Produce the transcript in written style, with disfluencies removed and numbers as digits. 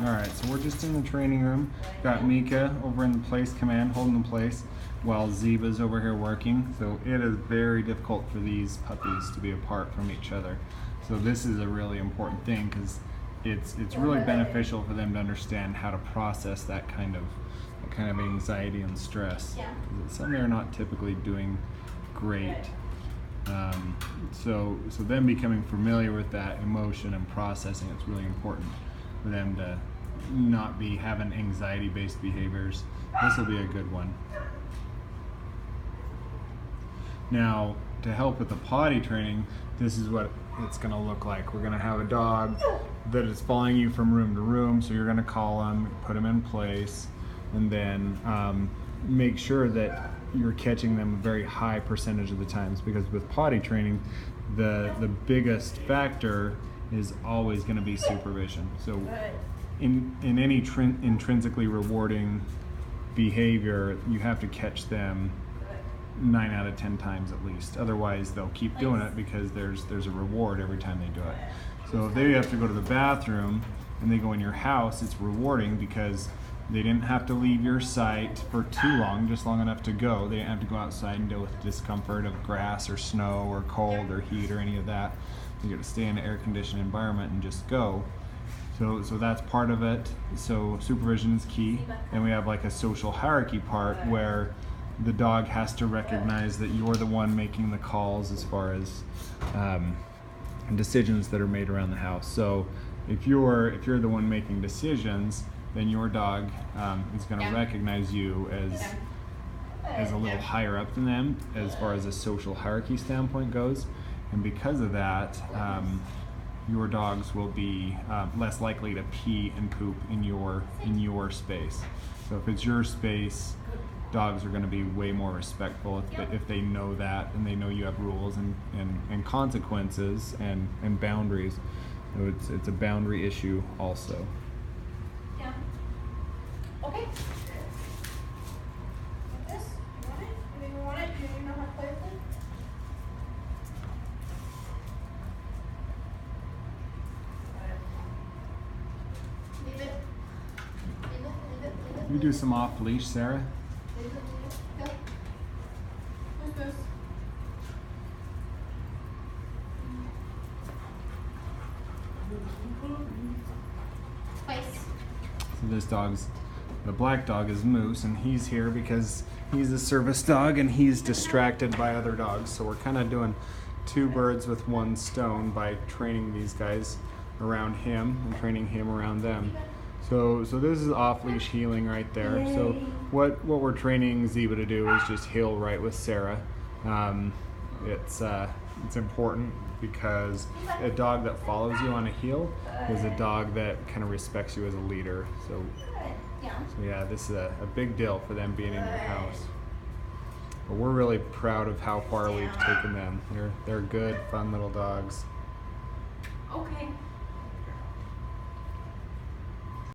Alright, so we're just in the training room. Got Mika over in the place command, holding the place, while Ziba's over here working. So it is very difficult for these puppies to be apart from each other. So this is a really important thing because it's really beneficial for them to understand how to process that kind of anxiety and stress. It's something they're not typically doing great. So them becoming familiar with that emotion and processing, it's really important for them to not be having anxiety-based behaviors. This will be a good one. Now, to help with the potty training, this is what it's going to look like. We're going to have a dog that is following you from room to room, so you're going to call him, put him in place, and then make sure that you're catching them a very high percentage of the times, because with potty training, the biggest factor is always going to be supervision. So in any intrinsically rewarding behavior, you have to catch them 9 out of 10 times at least. Otherwise, they'll keep doing it because there's a reward every time they do it. So if they have to go to the bathroom and they go in your house, it's rewarding because they didn't have to leave your sight for too long, just long enough to go. They didn't have to go outside and deal with the discomfort of grass or snow or cold or heat or any of that. You get to stay in an air-conditioned environment and just go. So that's part of it. So supervision is key. And we have like a social hierarchy part where the dog has to recognize that you're the one making the calls as far as decisions that are made around the house. So if you're the one making decisions, then your dog is going to recognize you as a little higher up than them as far as a social hierarchy standpoint goes. And because of that, your dogs will be less likely to pee and poop in your space. So if it's your space, dogs are going to be way more respectful if they know that and they know you have rules and consequences and boundaries. So it's a boundary issue also. Yeah. Okay. Like this? You want it? You think you want it? Do you know how to play with it? Leave it. You do some off leash, Sarah. Go. Moose. Place. So this the black dog is Moose, and he's here because he's a service dog and he's distracted by other dogs. So we're kind of doing two birds with one stone by training these guys around him and training him around them. So this is off-leash healing right there. So what we're training Ziba to do is just heal right with Sarah. It's important because a dog that follows you on a heel is a dog that kind of respects you as a leader. So yeah, this is a big deal for them being in your house. But we're really proud of how far we've taken them. They're good, fun little dogs. Okay.